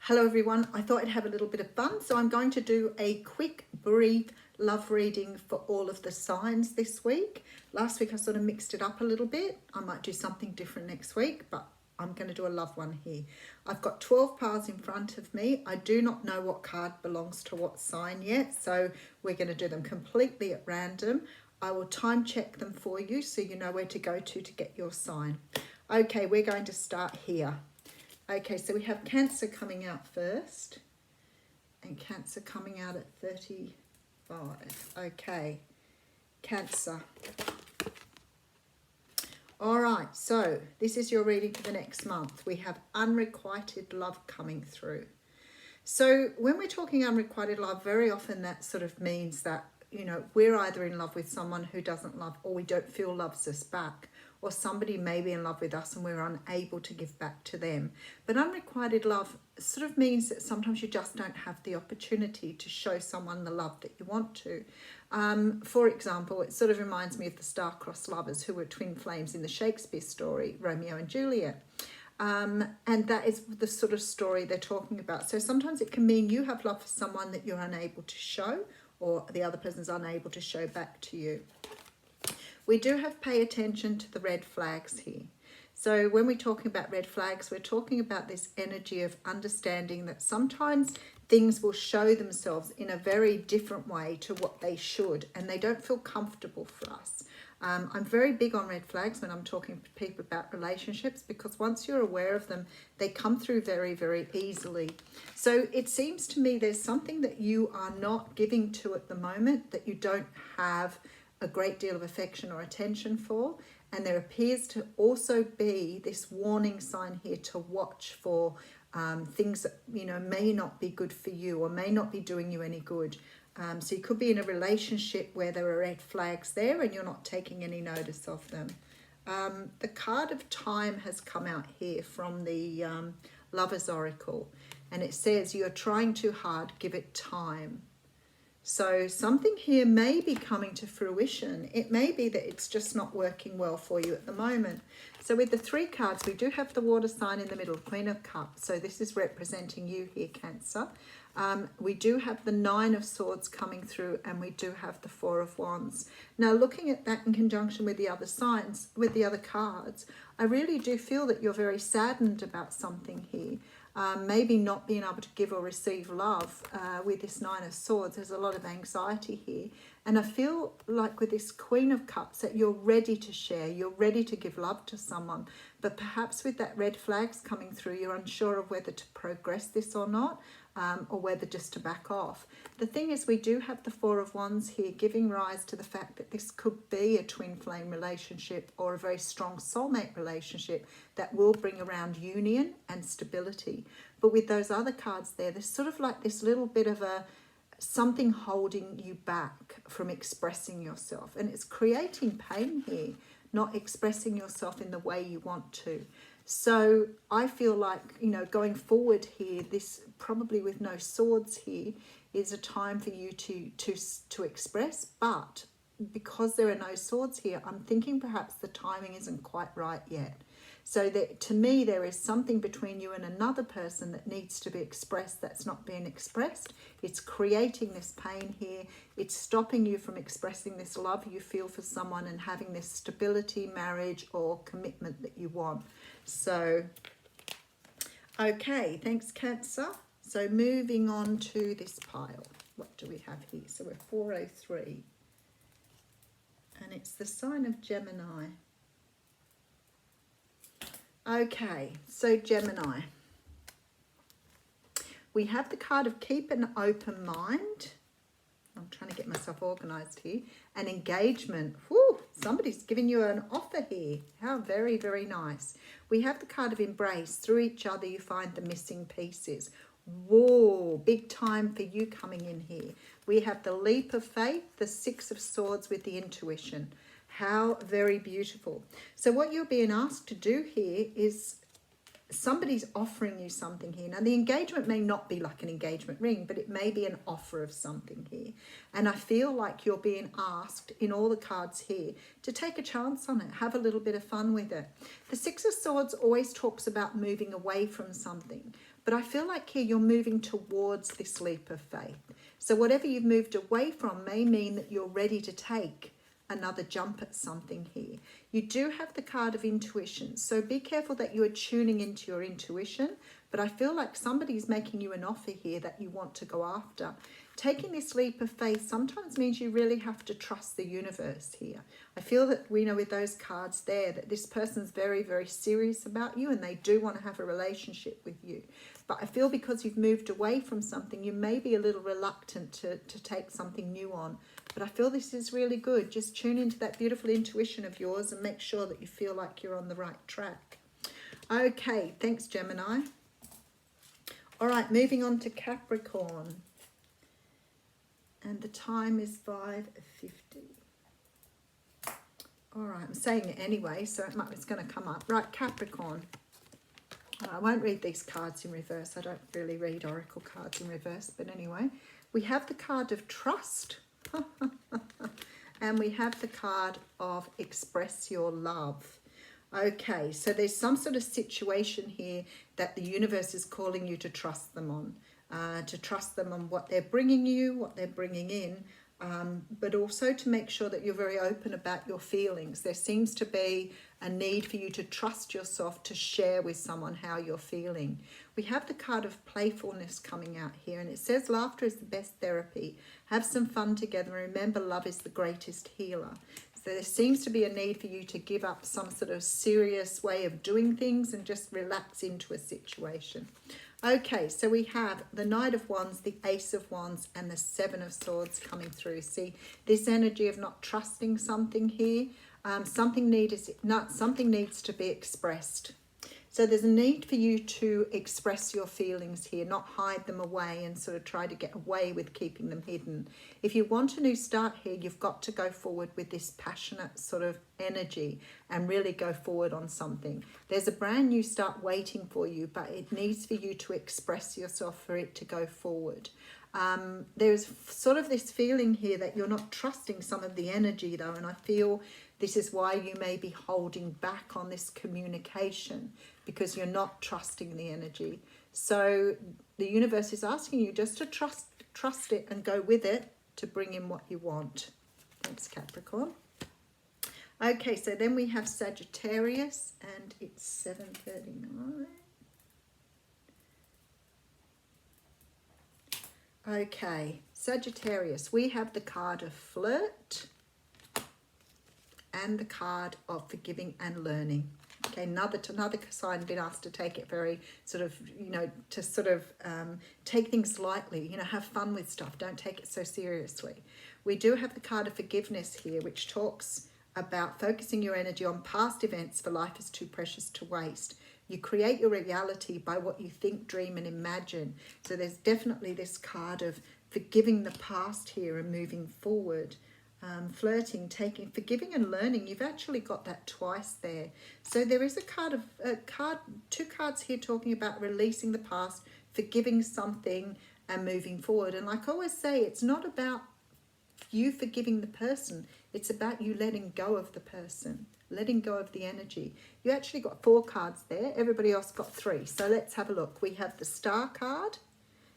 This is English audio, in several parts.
Hello everyone, I thought I'd have a little bit of fun, so I'm going to do a quick, brief love reading for all of the signs this week. Last week I sort of mixed it up a little bit. I might do something different next week, but I'm going to do a love one here. I've got 12 piles in front of me. I do not know what card belongs to what sign yet, so we're going to do them completely at random. I will time check them for you so you know where to go to get your sign. Okay, we're going to start here. Okay, so we have Cancer coming out first, and Cancer coming out at 35. Okay, Cancer. All right, so this is your reading for the next month. We have unrequited love coming through. So when we're talking unrequited love, very often that sort of means that, you know, we're either in love with someone who doesn't love, or we don't feel loves us back, or somebody may be in love with us and we're unable to give back to them. But unrequited love sort of means that sometimes you just don't have the opportunity to show someone the love that you want to. For example, it sort of reminds me of the star-crossed lovers who were twin flames in the Shakespeare story, Romeo and Juliet. And that is the sort of story they're talking about. So sometimes it can mean you have love for someone that you're unable to show, or the other person's unable to show back to you. We do have pay attention to the red flags here. So when we're talking about red flags, we're talking about this energy of understanding that sometimes things will show themselves in a very different way to what they should, and they don't feel comfortable for us. I'm very big on red flags when I'm talking to people about relationships, because once you're aware of them, they come through very, very easily. So it seems to me there's something that you are not giving to at the moment, that you don't have a great deal of affection or attention for, and there appears to also be this warning sign here to watch for things that, you know, may not be good for you or may not be doing you any good. So you could be in a relationship where there are red flags there and you're not taking any notice of them. The card of time has come out here from the Lover's Oracle, and it says you're trying too hard, give it time. So something here may be coming to fruition. It may be that it's just not working well for you at the moment. So with the three cards, we do have the water sign in the middle, Queen of Cups. So this is representing you here, Cancer. We do have the Nine of Swords coming through, and we do have the Four of Wands. Now, looking at that in conjunction with the other signs, with the other cards, I really do feel that you're very saddened about something here. Maybe not being able to give or receive love with this Nine of Swords. There's a lot of anxiety here. And I feel like with this Queen of Cups that you're ready to share, you're ready to give love to someone. But perhaps with that red flags coming through, you're unsure of whether to progress this or not, or whether just to back off. The thing is, we do have the Four of Wands here, giving rise to the fact that this could be a twin flame relationship or a very strong soulmate relationship that will bring around union and stability. But with those other cards there, there's sort of like this little bit of a something holding you back from expressing yourself, and it's creating pain here, not expressing yourself in the way you want to. So I feel like, you know, going forward here, this probably with no swords here is a time for you to express, but because there are no swords here, I'm thinking perhaps the timing isn't quite right yet. So that, to me, there is something between you and another person that needs to be expressed that's not being expressed. It's creating this pain here. It's stopping you from expressing this love you feel for someone and having this stability, marriage, or commitment that you want. So, okay, thanks, Cancer. So moving on to this pile. What do we have here? So we're 403. And it's the sign of Gemini. Okay, so Gemini. We have the card of keep an open mind. I'm trying to get myself organised here. And engagement. Whew, somebody's giving you an offer here. How very, very nice. We have the card of embrace. Through each other, you find the missing pieces. Whoa, big time for you coming in here. We have the leap of faith, the Six of Swords with the intuition. How very beautiful. So what you're being asked to do here is somebody's offering you something here. Now, the engagement may not be like an engagement ring, but it may be an offer of something here. And I feel like you're being asked in all the cards here to take a chance on it, have a little bit of fun with it. The Six of Swords always talks about moving away from something, but I feel like here you're moving towards this leap of faith. So whatever you've moved away from may mean that you're ready to take another jump at something here. You do have the card of intuition, so be careful that you are tuning into your intuition, but I feel like somebody's making you an offer here that you want to go after. Taking this leap of faith sometimes means you really have to trust the universe here. I feel that we know with those cards there that this person's very, very serious about you and they do want to have a relationship with you. But I feel because you've moved away from something, you may be a little reluctant to take something new on. But I feel this is really good. Just tune into that beautiful intuition of yours and make sure that you feel like you're on the right track. Okay, thanks, Gemini. All right, moving on to Capricorn. And the time is 5:50. All right, I'm saying it anyway, so it's going to come up. Right, Capricorn. I won't read these cards in reverse. I don't really read oracle cards in reverse. But anyway, we have the card of trust. And we have the card of express your love. Okay, so there's some sort of situation here that the universe is calling you to trust them on. To trust them on what they're bringing you, what they're bringing in, but also to make sure that you're very open about your feelings. There seems to be a need for you to trust yourself to share with someone how you're feeling. We have the card of playfulness coming out here, and it says laughter is the best therapy. Have some fun together, and remember love is the greatest healer. So there seems to be a need for you to give up some sort of serious way of doing things and just relax into a situation. Okay, so we have the Knight of Wands, the Ace of Wands, and the Seven of Swords coming through. See, this energy of not trusting something here. Something needs to be expressed. So there's a need for you to express your feelings here, not hide them away and sort of try to get away with keeping them hidden. If you want a new start here, you've got to go forward with this passionate sort of energy and really go forward on something. There's a brand new start waiting for you, but it needs for you to express yourself for it to go forward. There's sort of this feeling here that you're not trusting some of the energy though, and I feel this is why you may be holding back on this communication, because you're not trusting the energy. So the universe is asking you just to trust it and go with it to bring in what you want. Thanks, Capricorn. Okay, so then we have Sagittarius, and it's 7:39. Okay, Sagittarius, we have the card of flirt and the card of forgiving and learning. Okay, another sign been asked to take it very sort of, to sort of take things lightly, have fun with stuff. Don't take it so seriously. We do have the card of forgiveness here, which talks about focusing your energy on past events, for life is too precious to waste. You create your reality by what you think, dream, and imagine. So there's definitely this card of forgiving the past here and moving forward. Flirting, taking, forgiving and learning. You've actually got that twice there. So there is two cards here talking about releasing the past, forgiving something and moving forward. And like I always say, it's not about you forgiving the person. It's about you letting go of the person, letting go of the energy. You actually got 4 cards there. Everybody else got 3. So let's have a look. We have the Star card,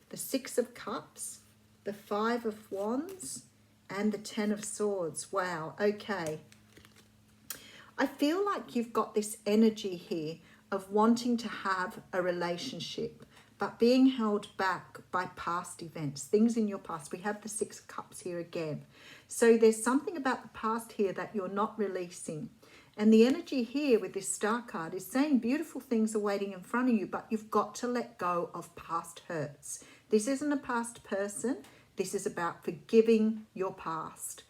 the 6 of Cups, the 5 of Wands, and the 10 of Swords. Wow, okay. I feel like you've got this energy here of wanting to have a relationship, but being held back by past events, things in your past. We have the 6 of Cups here again. So there's something about the past here that you're not releasing. And the energy here with this Star card is saying beautiful things are waiting in front of you, but you've got to let go of past hurts. This isn't a past person. This is about forgiving your past.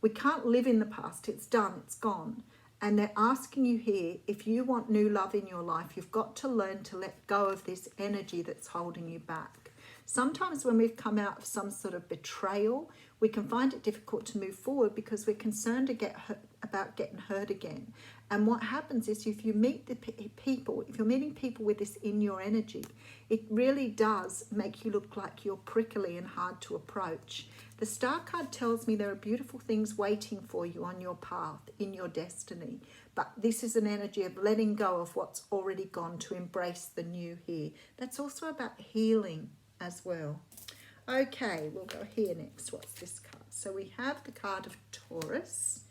We can't live in the past. It's done. It's gone. And they're asking you here, if you want new love in your life, you've got to learn to let go of this energy that's holding you back. Sometimes when we've come out of some sort of betrayal, we can find it difficult to move forward because we're concerned about getting hurt again. And what happens is if you meet the people, if you're meeting people with this in your energy, it really does make you look like you're prickly and hard to approach. The Star card tells me there are beautiful things waiting for you on your path, in your destiny. But this is an energy of letting go of what's already gone to embrace the new here. That's also about healing as well. Okay, we'll go here next. What's this card? So we have the card of Taurus.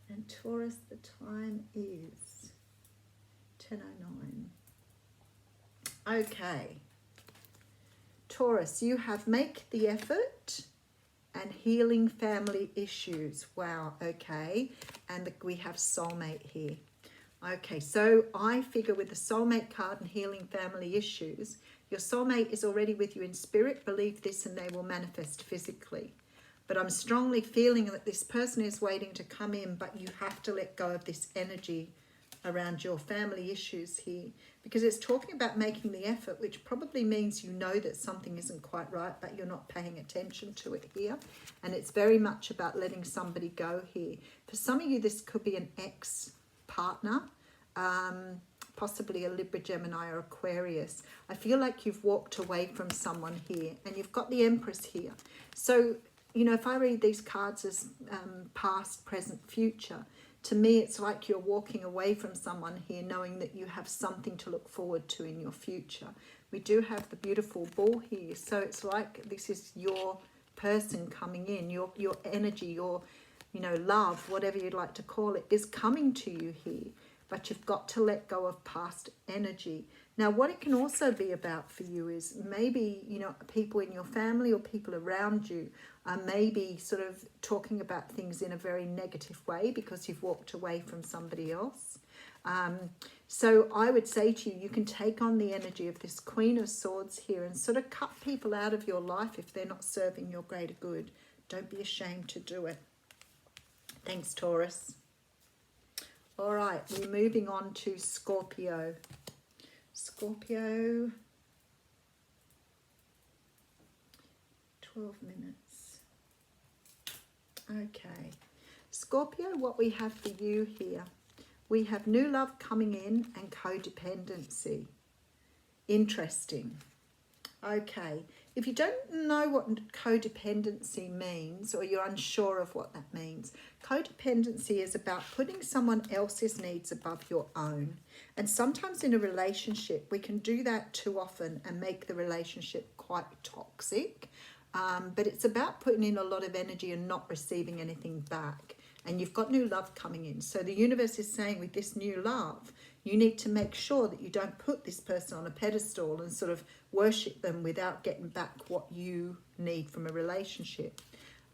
And Taurus, the time is 10:09. Okay. Taurus, you have make the effort and healing family issues. Wow, okay. And we have soulmate here. Okay, so I figure with the soulmate card and healing family issues, your soulmate is already with you in spirit. Believe this and they will manifest physically. But I'm strongly feeling that this person is waiting to come in, but you have to let go of this energy around your family issues here, because it's talking about making the effort, which probably means you know that something isn't quite right, but you're not paying attention to it here. And it's very much about letting somebody go here. For some of you, this could be an ex-partner, possibly a Libra, Gemini or Aquarius. I feel like you've walked away from someone here, and you've got the Empress here. So, you know, if I read these cards as past, present, future, to me it's like you're walking away from someone here knowing that you have something to look forward to in your future. We do have the beautiful Bull here, so it's like this is your person coming in, your energy, your, you know, love, whatever you'd like to call it, is coming to you here. But you've got to let go of past energy. Now, what it can also be about for you is maybe, you know, people in your family or people around you are maybe sort of talking about things in a very negative way because you've walked away from somebody else. So I would say to you, you can take on the energy of this Queen of Swords here and sort of cut people out of your life if they're not serving your greater good. Don't be ashamed to do it. Thanks, Taurus. All right, we're moving on to Scorpio. Scorpio, 12 minutes. Okay. Scorpio, what we have for you here, we have new love coming in and codependency. Interesting. Okay. If you don't know what codependency means, or you're unsure of what that means, codependency is about putting someone else's needs above your own. And sometimes in a relationship, we can do that too often and make the relationship quite toxic. But it's about putting in a lot of energy and not receiving anything back. And you've got new love coming in. So the universe is saying with this new love, you need to make sure that you don't put this person on a pedestal and sort of worship them without getting back what you need from a relationship.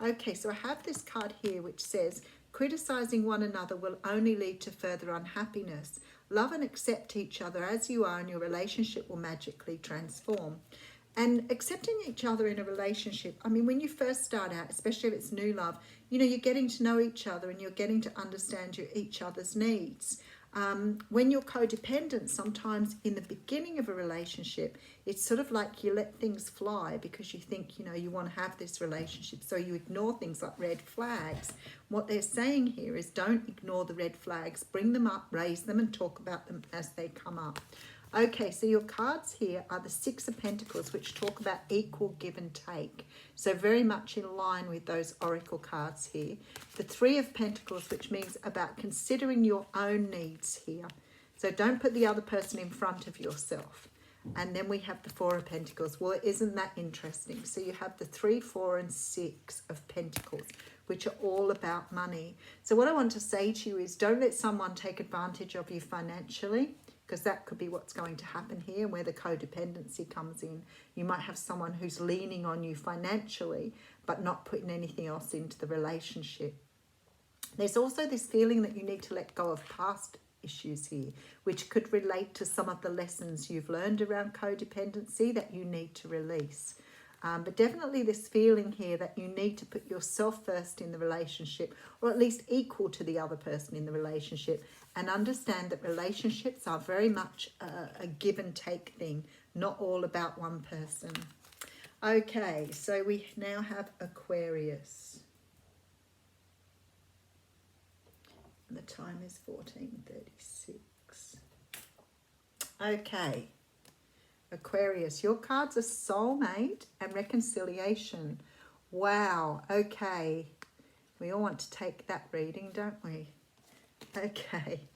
Okay, so I have this card here which says, criticizing one another will only lead to further unhappiness. Love and accept each other as you are and your relationship will magically transform. And accepting each other in a relationship, I mean, when you first start out, especially if it's new love, you know, you're getting to know each other and you're getting to understand each other's needs. When you're codependent, sometimes in the beginning of a relationship, it's sort of like you let things fly because you think, you know, you want to have this relationship. So you ignore things like red flags. What they're saying here is don't ignore the red flags, bring them up, raise them and talk about them as they come up. Okay, so your cards here are the Six of Pentacles, which talk about equal give and take. So very much in line with those oracle cards here. The Three of Pentacles, which means about considering your own needs here. So don't put the other person in front of yourself. And then we have the Four of Pentacles. Well, isn't that interesting? So you have the 3, 4, and 6 of Pentacles, which are all about money. So what I want to say to you is don't let someone take advantage of you financially, because that could be what's going to happen here, where the codependency comes in. You might have someone who's leaning on you financially, but not putting anything else into the relationship. There's also this feeling that you need to let go of past issues here, which could relate to some of the lessons you've learned around codependency that you need to release. But definitely this feeling here that you need to put yourself first in the relationship, or at least equal to the other person in the relationship, and understand that relationships are very much a give and take thing, not all about one person. Okay, so we now have Aquarius. And the time is 14:36. Okay, Aquarius, your cards are soulmate and reconciliation. Wow, okay. We all want to take that reading, don't we? Okay.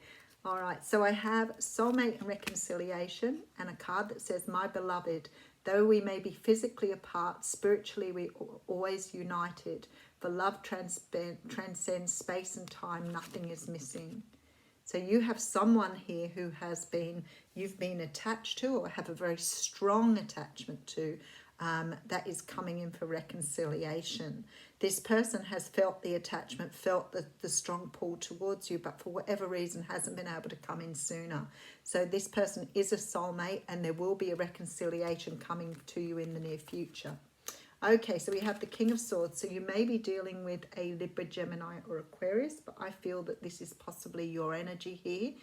All right, so I have soulmate and reconciliation and a card that says, my beloved, though we may be physically apart, spiritually we are always united. For love transcends space and time, nothing is missing. So you have someone here who you've been attached to or have a very strong attachment to, that is coming in for reconciliation. This person has felt the attachment, felt the strong pull towards you, but for whatever reason hasn't been able to come in sooner. So this person is a soulmate and there will be a reconciliation coming to you in the near future. Okay, so we have the King of Swords. So you may be dealing with a Libra, Gemini or Aquarius, but I feel that this is possibly your energy here,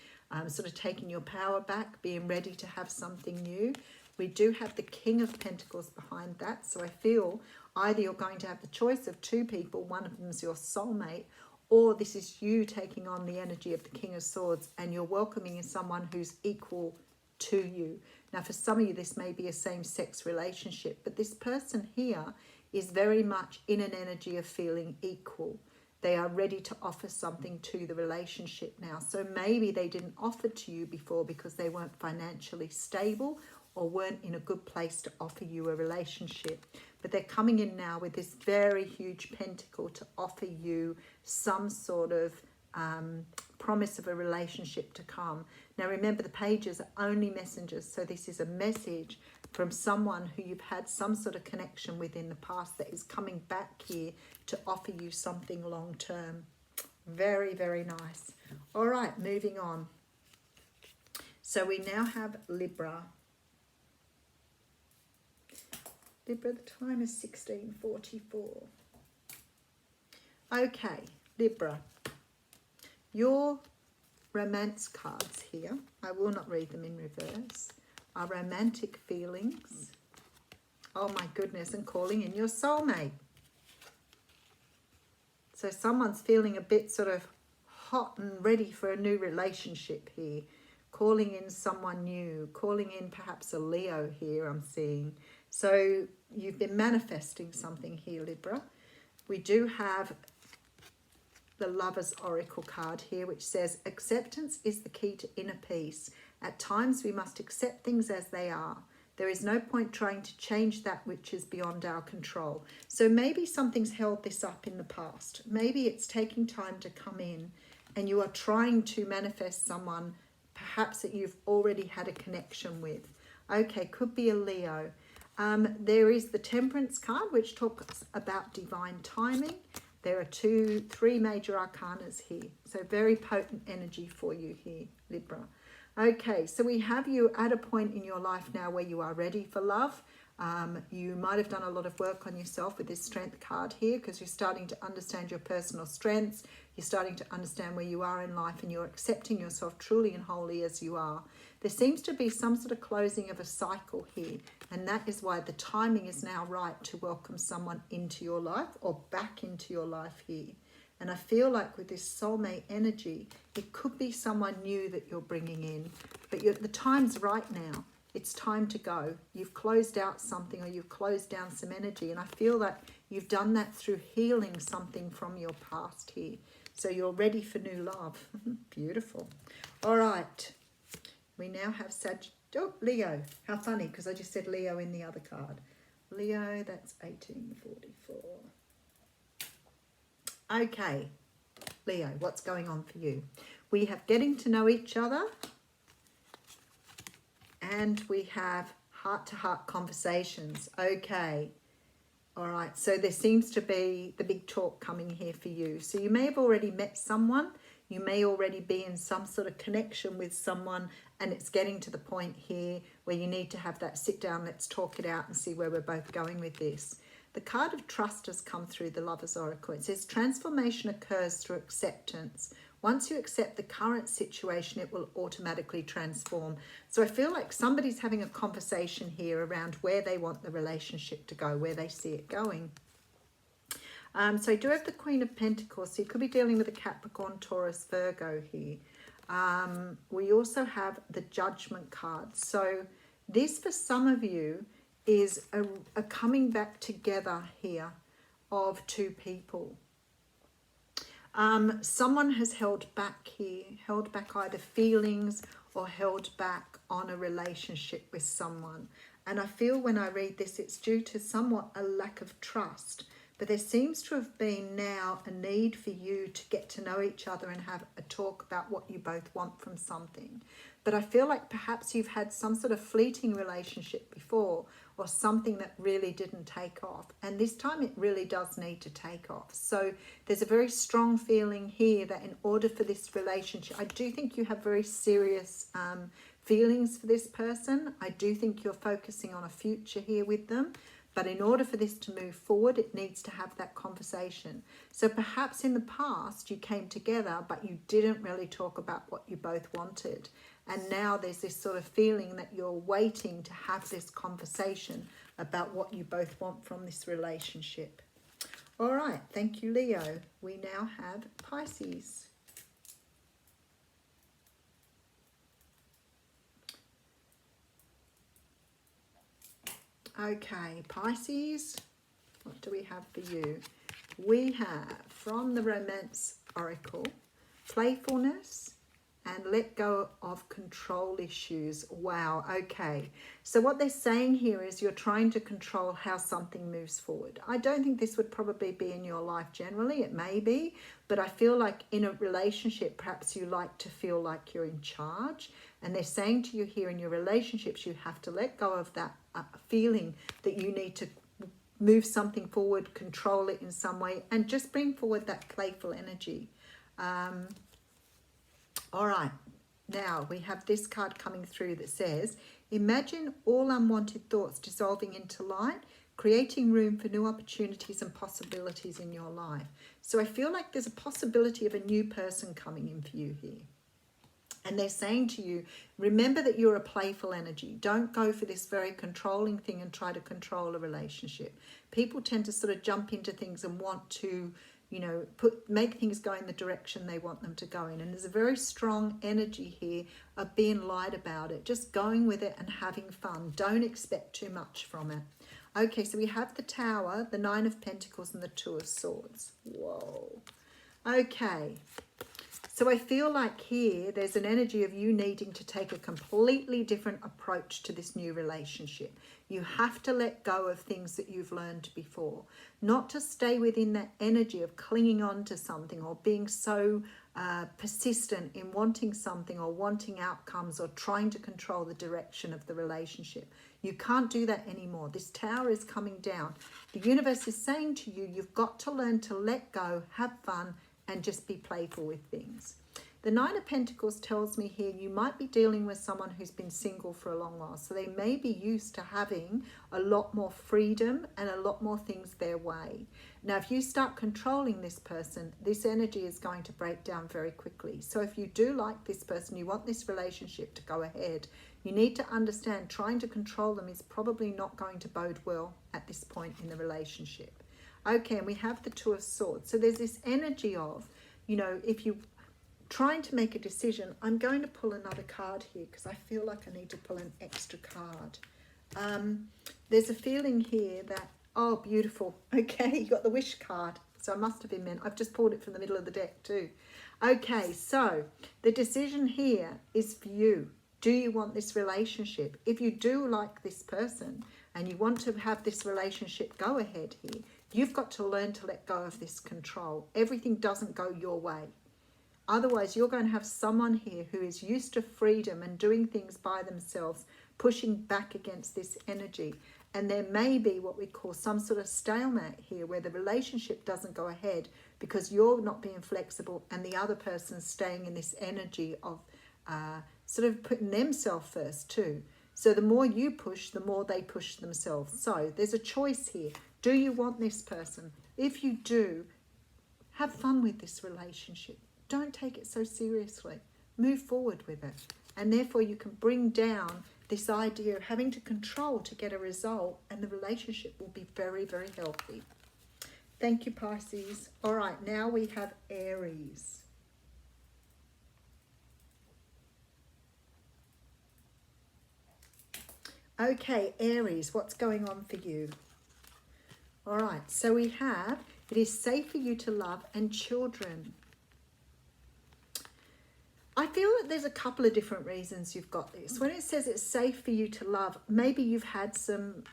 sort of taking your power back, being ready to have something new. We do have the King of Pentacles behind that. So I feel either you're going to have the choice of two people, one of them is your soulmate, or this is you taking on the energy of the King of Swords and you're welcoming in someone who's equal to you. Now, for some of you, this may be a same-sex relationship, but this person here is very much in an energy of feeling equal. They are ready to offer something to the relationship now. So maybe they didn't offer to you before because they weren't financially stable or weren't in a good place to offer you a relationship. But they're coming in now with this very huge pentacle to offer you some sort of promise of a relationship to come. Now remember, the pages are only messengers, so this is a message from someone who you've had some sort of connection with in the past that is coming back here to offer you something long term. Very, very nice. All right, moving on. So we now have Libra. Libra, the time is 16:44. Okay, Libra. Your romance cards here, I will not read them in reverse, are romantic feelings. Oh my goodness, and calling in your soulmate. So someone's feeling a bit sort of hot and ready for a new relationship here. Calling in someone new, calling in perhaps a Leo here, I'm seeing. So you've been manifesting something here, Libra. We do have the Lover's Oracle card here, which says, acceptance is the key to inner peace. At times we must accept things as they are. There is no point trying to change that which is beyond our control. So maybe something's held this up in the past. Maybe it's taking time to come in and you are trying to manifest someone perhaps that you've already had a connection with. Okay, could be a Leo. There is the Temperance card, which talks about divine timing. There are three major arcanas here. So very potent energy for you here, Libra. Okay, so we have you at a point in your life now where you are ready for love. You might have done a lot of work on yourself with this Strength card here because you're starting to understand your personal strengths. You're starting to understand where you are in life and you're accepting yourself truly and wholly as you are. There seems to be some sort of closing of a cycle here, and that is why the timing is now right to welcome someone into your life or back into your life here. And I feel like with this soulmate energy, it could be someone new that you're bringing in, but the time's right now. It's time to go. You've closed out something or you've closed down some energy, and I feel that you've done that through healing something from your past here. So you're ready for new love. Beautiful. All right. We now have Leo. How funny, because I just said Leo in the other card. Leo, that's 1844. Okay, Leo, what's going on for you? We have getting to know each other, and we have heart-to-heart conversations. Okay, all right, so there seems to be the big talk coming here for you. So you may have already met someone. You may already be in some sort of connection with someone, and it's getting to the point here where you need to have that sit down, let's talk it out and see where we're both going with this. The card of trust has come through the Lover's Oracle. It says transformation occurs through acceptance. Once you accept the current situation, it will automatically transform. So I feel like somebody's having a conversation here around where they want the relationship to go, where they see it going. So I do have the Queen of Pentacles. So you could be dealing with a Capricorn, Taurus, Virgo here. We also have the Judgment card. So this, for some of you, is a coming back together here of two people. Someone has held back here, held back either feelings or held back on a relationship with someone. And I feel when I read this, it's due to somewhat a lack of trust. But there seems to have been now a need for you to get to know each other and have a talk about what you both want from something. But I feel like perhaps you've had some sort of fleeting relationship before, or something that really didn't take off. And this time it really does need to take off. So there's a very strong feeling here that in order for this relationship, I do think you have very serious feelings for this person. I do think you're focusing on a future here with them. But in order for this to move forward, it needs to have that conversation. So perhaps in the past you came together, but you didn't really talk about what you both wanted. And now there's this sort of feeling that you're waiting to have this conversation about what you both want from this relationship. All right, thank you, Leo. We now have Pisces. Okay, Pisces, what do we have for you? We have, from the Romance Oracle, playfulness and let go of control issues. Wow, okay. So what they're saying here is you're trying to control how something moves forward. I don't think this would probably be in your life generally. It may be, but I feel like in a relationship, perhaps you like to feel like you're in charge. And they're saying to you here in your relationships, you have to let go of that feeling that you need to move something forward, control it in some way, and just bring forward that playful energy. All right, now we have this card coming through that says, imagine all unwanted thoughts dissolving into light, creating room for new opportunities and possibilities in your life. So I feel like there's a possibility of a new person coming in for you here. And they're saying to you, remember that you're a playful energy. Don't go for this very controlling thing and try to control a relationship. People tend to sort of jump into things and want to, you know, make things go in the direction they want them to go in. And there's a very strong energy here of being light about it, just going with it and having fun. Don't expect too much from it. Okay, so we have the Tower, the Nine of Pentacles, and the Two of Swords. Whoa. Okay. So I feel like here there's an energy of you needing to take a completely different approach to this new relationship. You have to let go of things that you've learned before, not to stay within that energy of clinging on to something or being so persistent in wanting something or wanting outcomes or trying to control the direction of the relationship. You can't do that anymore. This Tower is coming down. The universe is saying to you, you've got to learn to let go, have fun, and just be playful with things. The Nine of Pentacles tells me here you might be dealing with someone who's been single for a long while. So they may be used to having a lot more freedom and a lot more things their way. Now, if you start controlling this person, this energy is going to break down very quickly. So if you do like this person, you want this relationship to go ahead, you need to understand trying to control them is probably not going to bode well at this point in the relationship. Okay, and we have the Two of Swords. So there's this energy of, you know, if you're trying to make a decision, I'm going to pull another card here because I feel like I need to pull an extra card. There's a feeling here that, oh, beautiful. Okay, you got the Wish card. So I must have been meant. I've just pulled it from the middle of the deck too. Okay, so the decision here is for you. Do you want this relationship? If you do like this person and you want to have this relationship go ahead here, you've got to learn to let go of this control. Everything doesn't go your way. Otherwise, you're going to have someone here who is used to freedom and doing things by themselves, pushing back against this energy. And there may be what we call some sort of stalemate here where the relationship doesn't go ahead because you're not being flexible and the other person's staying in this energy of sort of putting themselves first too. So the more you push, the more they push themselves. So there's a choice here. Do you want this person? If you do, have fun with this relationship. don't take it so seriously. Move forward with it. And therefore you can bring down this idea of having to control to get a result, and the relationship will be very, very healthy. Thank you, Pisces. All right, now we have Aries. Okay, Aries, what's going on for you? All right, so we have, it is safe for you to love and children. I feel that there's a couple of different reasons you've got this. When it says it's safe for you to love, maybe you've had some,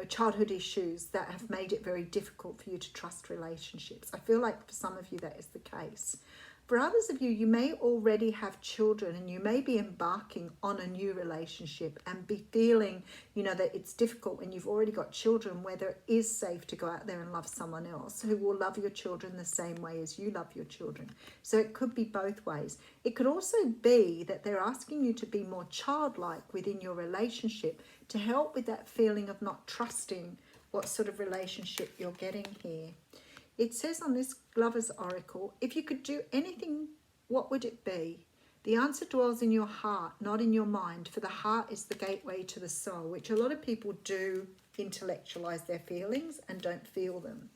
childhood issues that have made it very difficult for you to trust relationships. I feel like for some of you that is the case. For others of you, you may already have children and you may be embarking on a new relationship and be feeling, that it's difficult when you've already got children, whether it is safe to go out there and love someone else who will love your children the same way as you love your children. So it could be both ways. It could also be that they're asking you to be more childlike within your relationship to help with that feeling of not trusting what sort of relationship you're getting here. It says on this Lover's Oracle, if you could do anything, what would it be? The answer dwells in your heart, not in your mind, for the heart is the gateway to the soul, which a lot of people do intellectualize their feelings and don't feel them.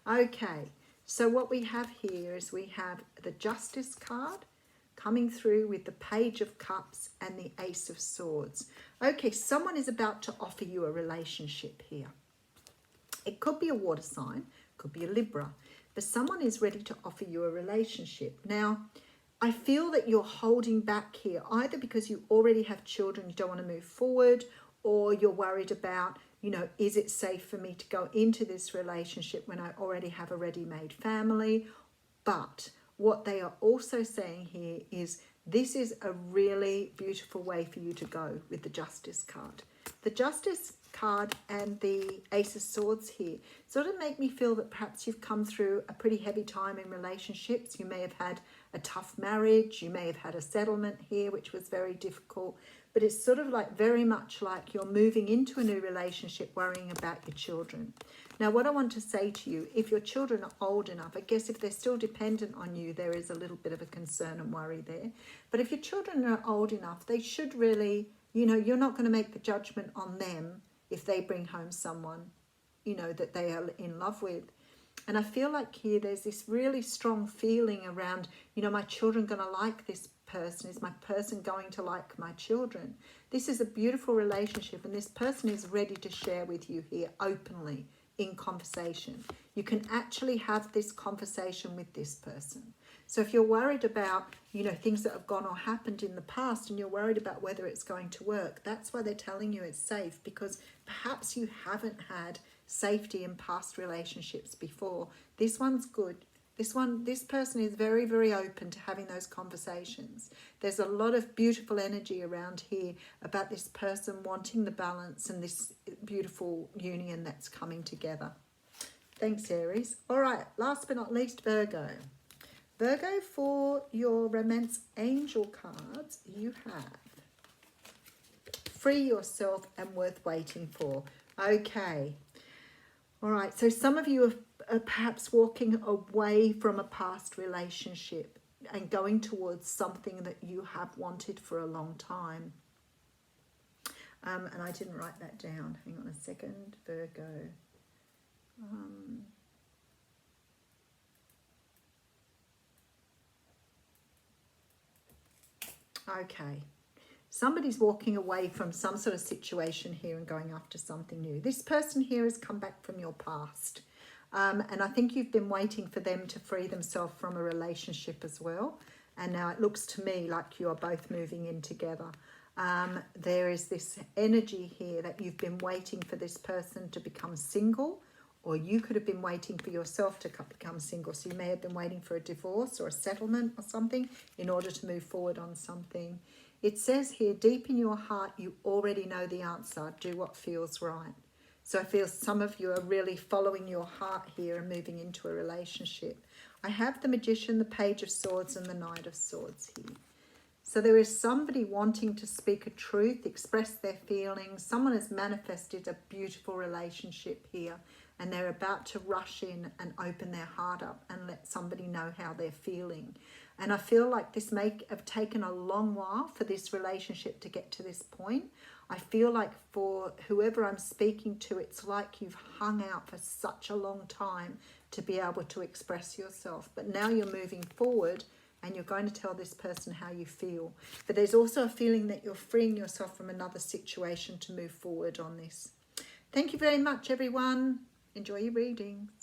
Okay, so what we have here is we have the Justice card coming through with the Page of Cups and the Ace of Swords. Okay, someone is about to offer you a relationship here. It could be a water sign, could be a Libra, but someone is ready to offer you a relationship. Now, I feel that you're holding back here, either because you already have children, you don't want to move forward, or you're worried about, is it safe for me to go into this relationship when I already have a ready-made family? But what they are also saying here is this is a really beautiful way for you to go with the Justice card. The Justice card and the Ace of Swords here sort of make me feel that perhaps you've come through a pretty heavy time in relationships. You may have had a tough marriage, you may have had a settlement here which was very difficult, but it's sort of like very much like you're moving into a new relationship worrying about your children. Now what I want to say to you, if your children are old enough, I guess if they're still dependent on you, there is a little bit of a concern and worry there. But if your children are old enough, they should really, you're not going to make the judgment on them if they bring home someone, that they are in love with. And I feel like here there's this really strong feeling around, my children going to like this person? Is my person going to like my children? This is a beautiful relationship, and this person is ready to share with you here openly in conversation. You can actually have this conversation with this person. So if you're worried about, things that have gone or happened in the past and you're worried about whether it's going to work, that's why they're telling you it's safe, because perhaps you haven't had safety in past relationships before. This one's good. This person is very, very open to having those conversations. There's a lot of beautiful energy around here about this person wanting the balance and this beautiful union that's coming together. Thanks, Aries. All right, last but not least, Virgo. Virgo, for your romance angel cards, you have Free Yourself and Worth Waiting For. Okay. All right, so some of you are perhaps walking away from a past relationship and going towards something that you have wanted for a long time. And I didn't write that down. Hang on a second, Virgo. Okay. Somebody's walking away from some sort of situation here and going after something new. This person here has come back from your past. And I think you've been waiting for them to free themselves from a relationship as well. And now it looks to me like you are both moving in together. There is this energy here that you've been waiting for this person to become single, or you could have been waiting for yourself to become single. So you may have been waiting for a divorce or a settlement or something in order to move forward on something. It says here, deep in your heart, you already know the answer. Do what feels right. So I feel some of you are really following your heart here and moving into a relationship. I have the Magician, the Page of Swords, and the Knight of Swords here. So there is somebody wanting to speak a truth, express their feelings. Someone has manifested a beautiful relationship here. and they're about to rush in and open their heart up and let somebody know how they're feeling. And I feel like this may have taken a long while for this relationship to get to this point. I feel like for whoever I'm speaking to, it's like you've hung out for such a long time to be able to express yourself. But now you're moving forward and you're going to tell this person how you feel. But there's also a feeling that you're freeing yourself from another situation to move forward on this. Thank you very much, everyone. Enjoy your readings.